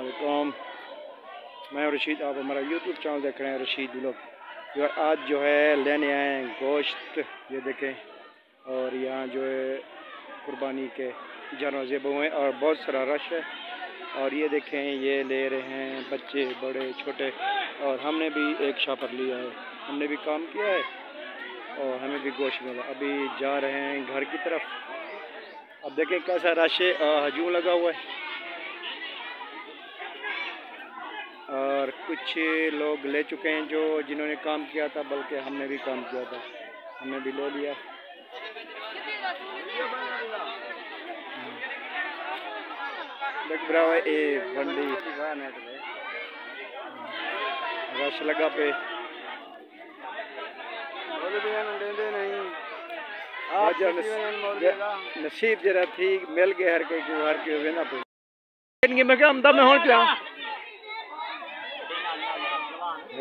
अस्सलाम, मैं रशीद, आप हमारा यूट्यूब चैनल देख रहे हैं रशीद व्लॉग। जो आज जो है लेने आए हैं गोश्त, ये देखें, और यहाँ जो है कुर्बानी के जानवर ज़िबा हुए और बहुत सारा रश है। और ये देखें, ये ले रहे हैं बच्चे बड़े छोटे, और हमने भी एक शापर लिया है, हमने भी काम किया है और हमें भी गोश्त मिला। अभी जा रहे हैं घर की तरफ। अब देखें कैसा रश है, हजूम लगा हुआ है और कुछ लोग ले चुके हैं जो जिन्होंने काम किया था, बल्कि हमने भी काम किया था, हमने भी ले लिया। देख रहा है ये बंडी रश लगा पे नसीब जरा थी मिल गए हर कोई को हर कोई वेना पे मैं क्या अमदा में हो क्या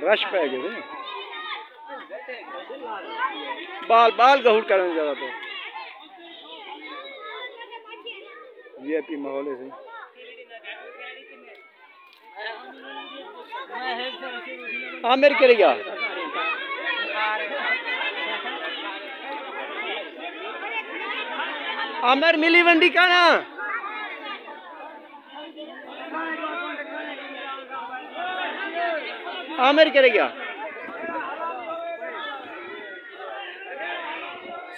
रश पे गए बाल बाल गहुड़ करने ज़्यादा तो वीआईपी माहौल है। आमिर करेगा आमिर मिली वंडी का ना आमिर करेगा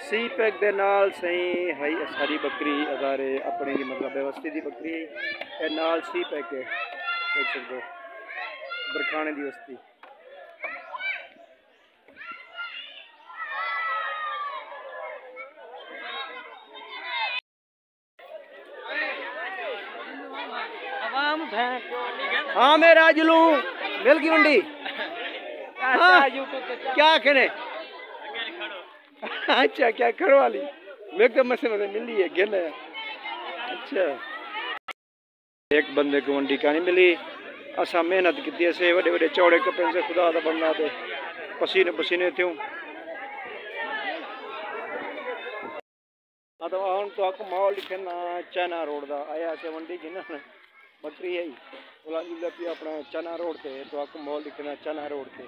सी पैक दे नाल सही है सारी बकरी अदारे अपने की मतलब व्यवस्था दी बकरी है नाल सी पैक है देख सकते हो बरखाने दी वस्ती। हाँ मैं राजलू मिल की मंडी हाँ क्या कहने अच्छा क्या करो वाली मेरे तो मसे मसे मिली है गिन है। अच्छा एक बंदे को मंडी का नहीं मिली, असा मेहनत की ऐसे बड़े बड़े चौड़े कपड़े से खुदा का बनना थे पसीने पसीने थे। हाँ तो हम तो आपको माहौल लिखे ना चाइना रोड का आया से मंडी की ना बकरी है बोला अपना चाइना रोड से तो आपको माहौल लिखना चाइना रोड से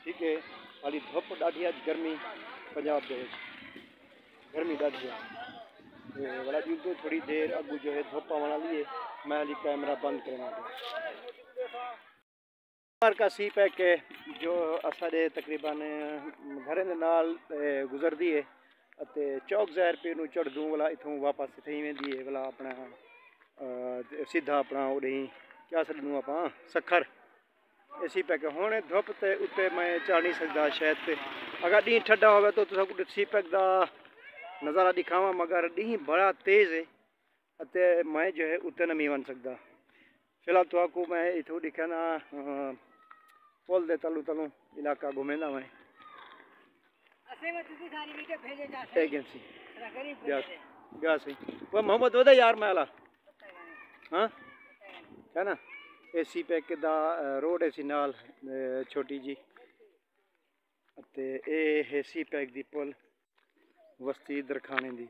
ठीक है। हाली धुप ॾाढी आज गर्मी पंजाब के गर्मी ॾाढी है वाला जो थोड़ी देर अगू जो है धुप आने लिए मैं हाली कैमरा बंद करना का सी पैक है जो असाडे तकरीबन घर के नाल गुजरती है चौक ज़ाहिर पे नू चढ़ दूँ वाला इथों वापस थी वेंदी है वाला अपना सीधा अपना उड़ी क्या छड़नू आप सखर इसी पैक होने धुप ते उत्ते मैं चढ़ नहीं सकता शायद अगर डी ठंडा हो तो तुम सी पैक का नज़ारा दिखावा मगर डी बड़ा तेज़ है मैं जो है उत्ते नहीं बन सकता। फिलहाल तो आपको मैं इथों दिखाना पुल दे तलू तलू इलाका घूमेंदा मैं एजेंसी गया सही वो मोहम्मद वदा यार मैं हाँ है ना एसी पैक दा रोड ऐसी नाल छोटी जी ए सी पैक दी पुल वस्ती दरखाने दी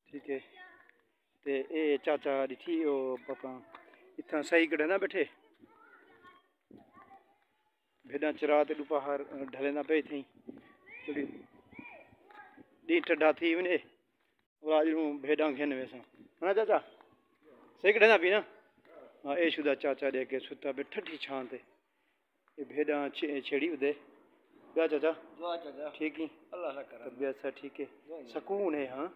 ठीक है। ते ए चाचा दिखी ओ पापा इतना सही कड़े ना बैठे भेड़ा चरा ते दोपहर ढले ना पे थी थोड़ी डी ठंडा थी वने आज भेड़ा खेन वैसा है ना चाचा सही कड़े ना पी ना हाँ ए शुदा चाचा दे के सुता पे ठठी छां ते ये भेड़ा छेड़ी उदे क्या चाचा ठीक ही अल्लाह का करम तबीयत सा ठीक है सुकून है। हाँ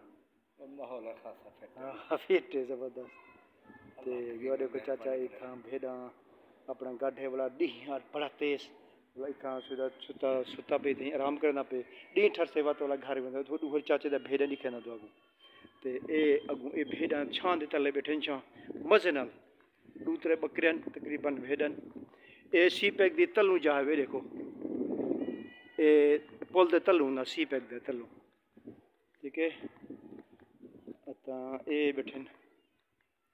माहौल खासा फिट है जबरदस्त ते यो देखो चाचा इथां भेड़ा अपना गाढ़े वाला डी बड़ा तेज इथां सुदा सुता सुता पे थी आराम करना पे डी ठर सेवा तो वाला घर में तो चाचे दा भेड़ा दिखे ना तो अगू ते ए अगू ए भेड़ा छां दे तले बैठे छां मजे नाल दूसरे बकरियां तकरीबन भेड़न ए सी पैक दी तलू जा वे देखो ए पुल दे तलू ना सी पैक दे तलू ठीक है। ए बैठन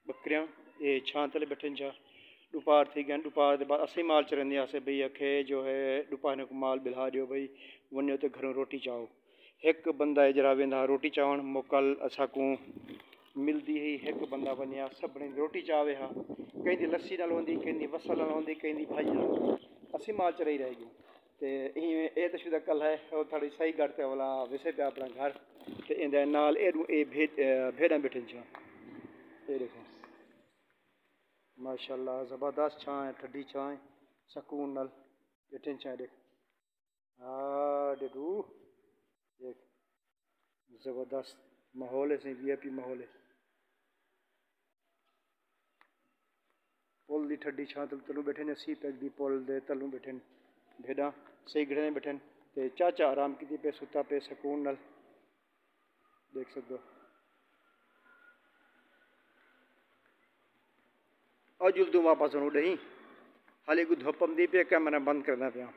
बकरियां ए छां तले बैठन छा दोपहर थी गए दोपहर के बाद असी माल चरंदे आसे भई अखे जो है दोपहर को माल बिला दियो भाई वनो तो घरों रोटी चाओ एक बंदा जरा वेंदा रोटी चावण मोकल असा को मिलती ही एक बंदा वनिया सभिनी रोटी चावे हा कहीं दी लस्सी नाल होंदी, कहीं दी वसल नाल होंदी, कहीं दी भाजी नाल होंदी। असीं माल च रही रहेगी ते ये तो शुदा कल है और थोड़ी सही करते वाला वैसे पे अपना घर ते इंदे नाल ए भेड़ां बैठन छा। ये देखो माशाल्लाह ज़बरदस्त छां है, ठंडी छां है, सुकून नाल बैठन छा। देख हाँ डेडू देख ज़बरदस्त माहौल है, सही VIP माहौल है। पुल दी ठंडी छां तलू बैठे ने, सी पैक दी पुल दे तलू बैठे भेड़ां सही गड़े बैठे ते चाचा आराम की पे सुता पे सुकून नाल देख सकते हो। और जुल्दू वापस उड़ ही हाली को धुपम दी पे कैमरा बंद करना पिया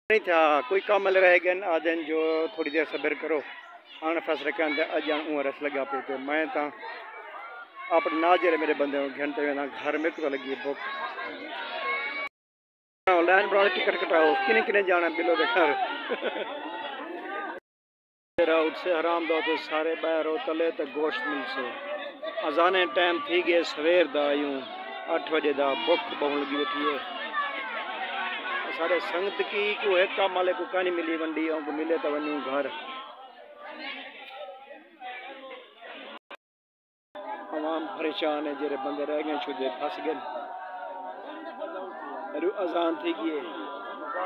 नहीं था। कोई काम रह गए आदन जो थोड़ी देर सब्र करो आने फैसले के अंदर अजान रस लगा पे तो मैं तो अपने ना जेरे मेरे बंदे घंटे में घर में तो लगी बुक लाइन बना टिकट कटाओ किने किने जाना बिलो के घर से हराम दो तो सारे बहरो तले तो गोश्त मिल से अजाने टाइम थी गए सवेर दा यूं 8 बजे दा बुक बहु लगी बैठी है सारे संगत की को एक काम वाले को कहानी मिली वंडी को मिले तो वनू घर आवाम परेशान है जेरे बंदे रह गए छुदे फंस गए अजान थी गई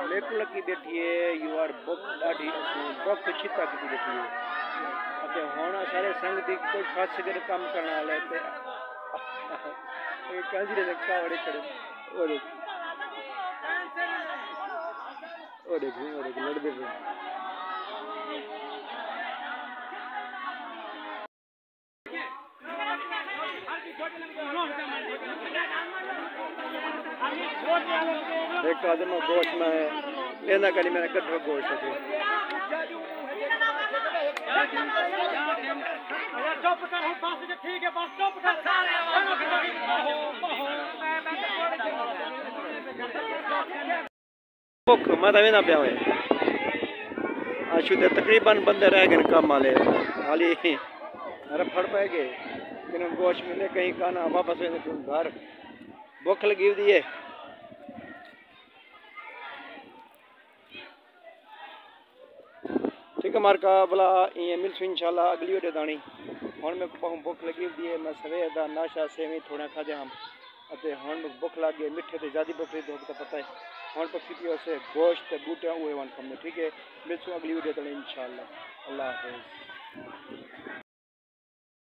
लेक लगी बैठी है यू आर बुक डाढ़ी बुक छिता की बैठी है हुण सारे संगत कोई फंस गए काम करने वाले काजी ने कावड़े खड़े और देख लड़ते पे एक आदमी गोश्त में लेना करी मैंने कट्ठा गोश्त थे मैं तो ना पिया अशुद्ध तकरीबन बंदे रह गए काम वाले हाली रफड़ पै गए कि गोश्त मिले कहीं खाना वापस घर भुख लगी हुई है। ठीक है मार्का भला ये मिलसू इंशाल्लाह अगली वीडियो दानी हुण मेरे को भुख लगी हुई है मैं सवेर का नाशा सेवी थोड़ा खादे हम हुण मेरे भुख लग गई मिठे तो ज़्यादा भुख लगी तो पता है हुण पकी पियो से गोश्त बूटे हुए वन कम ठीक है मिलसू अगली वीडियो दानी इंशाल्लाह अल्लाह हाफिज़।